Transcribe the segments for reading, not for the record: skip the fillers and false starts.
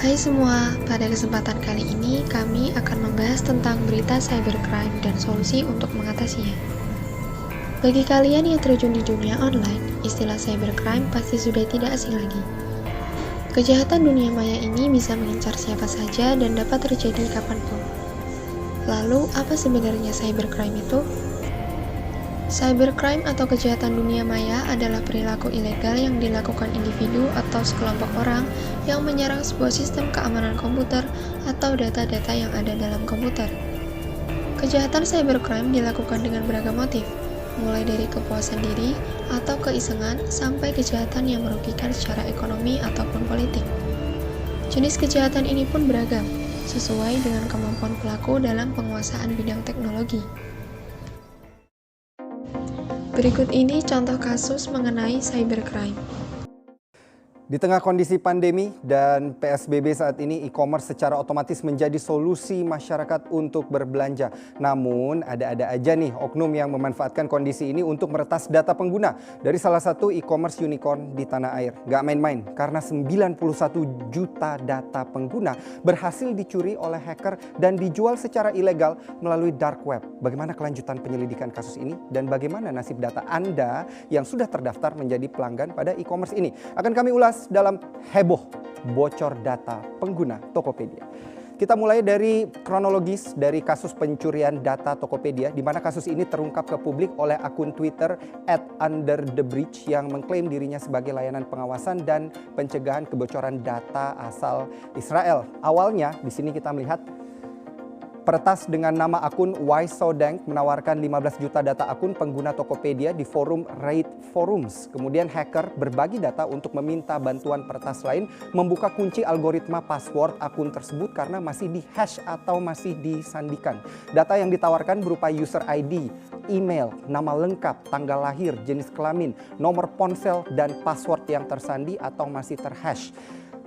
Hai semua, pada kesempatan kali ini kami akan membahas tentang berita cybercrime dan solusi untuk mengatasinya. Bagi kalian yang terjun di dunia online, istilah cybercrime pasti sudah tidak asing lagi. Kejahatan dunia maya ini bisa mengincar siapa saja dan dapat terjadi kapanpun. Lalu, apa sebenarnya cybercrime itu? Cybercrime atau kejahatan dunia maya adalah perilaku ilegal yang dilakukan individu atau sekelompok orang yang menyerang sebuah sistem keamanan komputer atau data-data yang ada dalam komputer. Kejahatan cybercrime dilakukan dengan beragam motif, mulai dari kepuasan diri atau keisengan sampai kejahatan yang merugikan secara ekonomi ataupun politik. Jenis kejahatan ini pun beragam, sesuai dengan kemampuan pelaku dalam penguasaan bidang teknologi. Berikut ini contoh kasus mengenai cybercrime. Di tengah kondisi pandemi dan PSBB saat ini, e-commerce secara otomatis menjadi solusi masyarakat untuk berbelanja. Namun, ada-ada aja nih oknum yang memanfaatkan kondisi ini untuk meretas data pengguna dari salah satu e-commerce unicorn di tanah air. Gak main-main, karena 91 juta data pengguna berhasil dicuri oleh hacker dan dijual secara ilegal melalui dark web. Bagaimana kelanjutan penyelidikan kasus ini dan bagaimana nasib data Anda yang sudah terdaftar menjadi pelanggan pada e-commerce ini? Akan kami ulas dalam heboh bocor data pengguna Tokopedia. Kita mulai dari kronologis dari kasus pencurian data Tokopedia, di mana kasus ini terungkap ke publik oleh akun Twitter @underthebridge yang mengklaim dirinya sebagai layanan pengawasan dan pencegahan kebocoran data asal Israel. Awalnya di sini kita melihat peretas dengan nama akun Why So Dank menawarkan 15 juta data akun pengguna Tokopedia di forum Raid Forums. Kemudian hacker berbagi data untuk meminta bantuan peretas lain membuka kunci algoritma password akun tersebut karena masih di-hash atau masih disandikan. Data yang ditawarkan berupa user ID, email, nama lengkap, tanggal lahir, jenis kelamin, nomor ponsel, dan password yang tersandi atau masih terhash.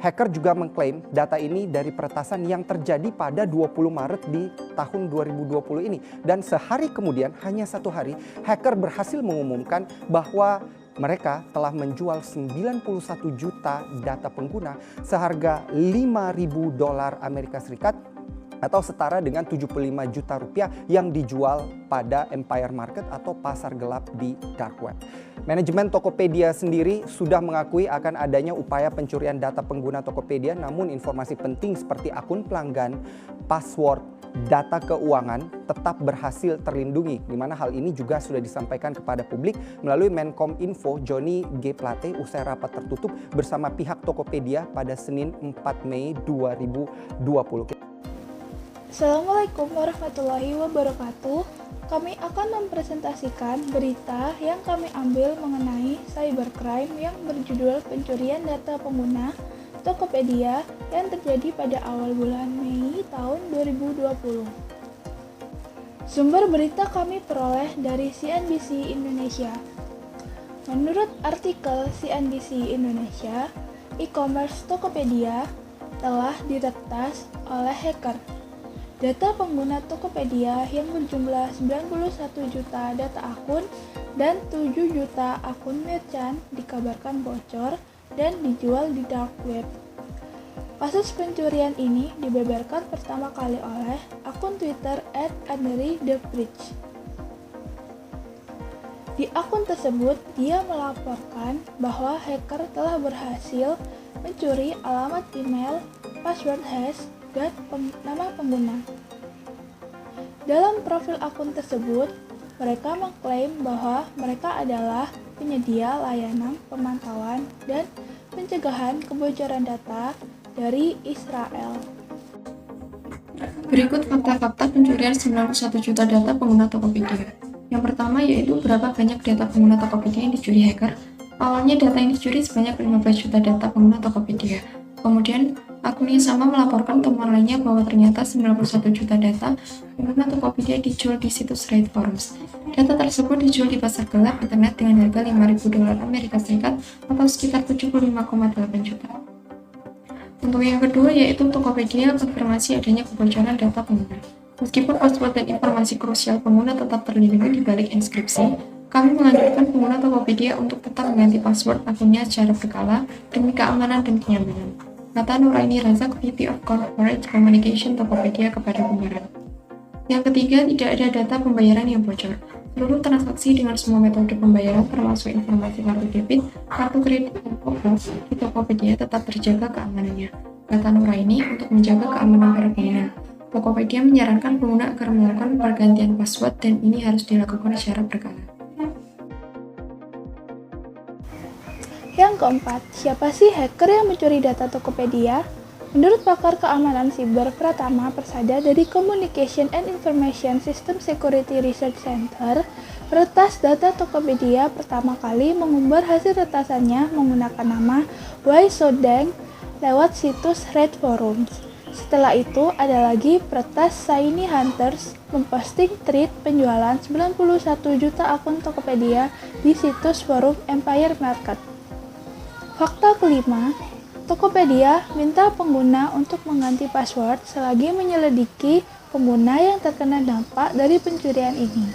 Hacker juga mengklaim data ini dari peretasan yang terjadi pada 20 Maret di tahun 2020 ini. Dan sehari kemudian, hanya satu hari, hacker berhasil mengumumkan bahwa mereka telah menjual 91 juta data pengguna seharga $5.000 Amerika Serikat atau setara dengan 75 juta rupiah yang dijual pada Empire Market atau pasar gelap di dark web. Manajemen Tokopedia sendiri sudah mengakui akan adanya upaya pencurian data pengguna Tokopedia, namun informasi penting seperti akun pelanggan, password, data keuangan tetap berhasil terlindungi, di mana hal ini juga sudah disampaikan kepada publik melalui Menkominfo Johnny G. Plate usai rapat tertutup bersama pihak Tokopedia pada Senin 4 Mei 2020. Assalamualaikum warahmatullahi wabarakatuh. Kami akan mempresentasikan berita yang kami ambil mengenai cybercrime yang berjudul pencurian data pengguna Tokopedia yang terjadi pada awal bulan Mei tahun 2020. Sumber berita kami peroleh dari CNBC Indonesia. Menurut artikel CNBC Indonesia, e-commerce Tokopedia telah diretas oleh hacker. Data pengguna Tokopedia yang berjumlah 91 juta data akun dan 7 juta akun merchant dikabarkan bocor dan dijual di dark web. Kasus pencurian ini dibeberkan pertama kali oleh akun Twitter @underthebridge. Di akun tersebut, dia melaporkan bahwa hacker telah berhasil mencuri alamat email, password hash, dan nama pengguna. Dalam profil akun tersebut, mereka mengklaim bahwa mereka adalah penyedia layanan pemantauan dan pencegahan kebocoran data dari Israel. Berikut fakta-fakta pencurian 91 juta data pengguna Tokopedia. Yang pertama yaitu berapa banyak data pengguna Tokopedia yang dicuri hacker. Awalnya data yang dicuri sebanyak 15 juta data pengguna Tokopedia. Kemudian, akun yang sama melaporkan temuan lainnya bahwa ternyata 91 juta data pengguna Tokopedia dijual di situs Raid Forums. Data tersebut dijual di pasar gelap internet dengan harga $5.000 Amerika Serikat atau sekitar 75,8 juta. Untuk yang kedua yaitu Tokopedia konfirmasi adanya kebocoran data pengguna. Meskipun password dan informasi krusial pengguna tetap terlindungi di balik inskripsi, kami menganjurkan pengguna Tokopedia untuk tetap mengganti password akunnya secara berkala demi keamanan dan kenyamanan. Kata Nuraini Razak, VP of Corporate Communication Tokopedia kepada Kumparan. Yang ketiga, tidak ada data pembayaran yang bocor. Seluruh transaksi dengan semua metode pembayaran termasuk informasi kartu debit, kartu kredit, dan pos di Tokopedia tetap terjaga keamanannya. Kata Nuraini, untuk menjaga keamanan para pengguna, Tokopedia menyarankan pengguna agar melakukan pergantian password dan ini harus dilakukan secara berkala. Yang keempat, siapa sih hacker yang mencuri data Tokopedia? Menurut pakar keamanan siber Pratama Persada dari Communication and Information System Security Research Center, peretas data Tokopedia pertama kali mengumbar hasil retasannya menggunakan nama Why So Dang lewat situs Reddit Forums. Setelah itu, ada lagi peretas Shiny Hunters memposting tweet penjualan 91 juta akun Tokopedia di situs forum Empire Market. Fakta kelima, Tokopedia minta pengguna untuk mengganti password selagi menyelidiki pengguna yang terkena dampak dari pencurian ini.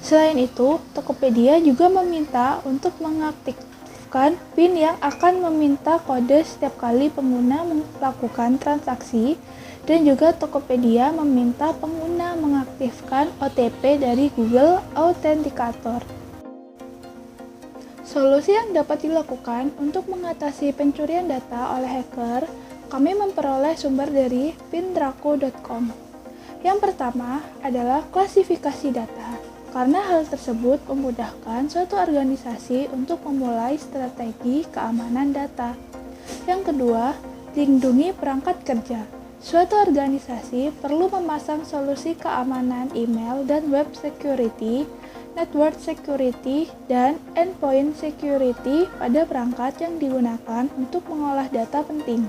Selain itu, Tokopedia juga meminta untuk mengaktifkan PIN yang akan meminta kode setiap kali pengguna melakukan transaksi, dan juga Tokopedia meminta pengguna mengaktifkan OTP dari Google Authenticator. Solusi yang dapat dilakukan untuk mengatasi pencurian data oleh hacker, kami memperoleh sumber dari pindrako.com. Yang pertama adalah klasifikasi data, karena hal tersebut memudahkan suatu organisasi untuk memulai strategi keamanan data. Yang kedua, lindungi perangkat kerja. Suatu organisasi perlu memasang solusi keamanan email dan web security, network security, dan endpoint security pada perangkat yang digunakan untuk mengolah data penting.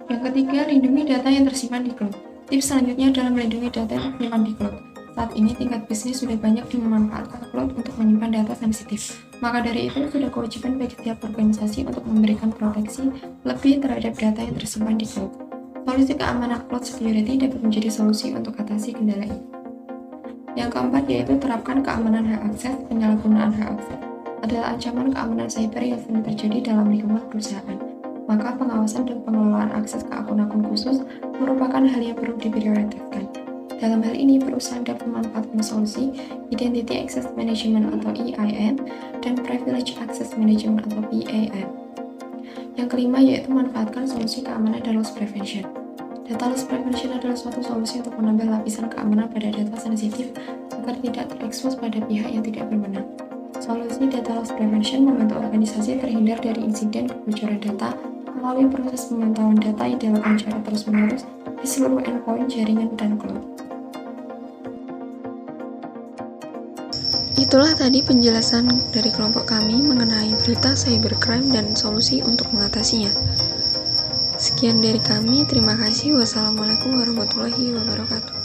Yang ketiga, lindungi data yang tersimpan di cloud. Tips selanjutnya adalah melindungi data yang tersimpan di cloud. Saat ini tingkat bisnis sudah banyak memanfaatkan cloud untuk menyimpan data sensitif. Maka dari itu, sudah kewajiban bagi setiap organisasi untuk memberikan proteksi lebih terhadap data yang tersimpan di cloud. Solusi keamanan cloud security dapat menjadi solusi untuk atasi kendala ini. Yang keempat yaitu terapkan keamanan hak akses. Penyalahgunaan hak akses adalah ancaman keamanan cyber yang sering terjadi dalam lingkungan perusahaan. Maka pengawasan dan pengelolaan akses ke akun-akun khusus merupakan hal yang perlu diprioritaskan. Dalam hal ini, perusahaan dapat memanfaatkan solusi Identity Access Management atau EIM dan Privilege Access Management atau PAM. Yang kelima yaitu manfaatkan solusi keamanan dan loss prevention. Data loss prevention adalah suatu solusi untuk menambah lapisan keamanan pada data sensitif agar tidak terekspos pada pihak yang tidak berwenang. Solusi data loss prevention membantu organisasi terhindar dari insiden kebocoran data melalui proses pemantauan data yang dilakukan secara terus-menerus di seluruh endpoint, jaringan, dan cloud. Itulah tadi penjelasan dari kelompok kami mengenai berita cybercrime dan solusi untuk mengatasinya. Sekian dari kami, terima kasih. Wassalamualaikum warahmatullahi wabarakatuh.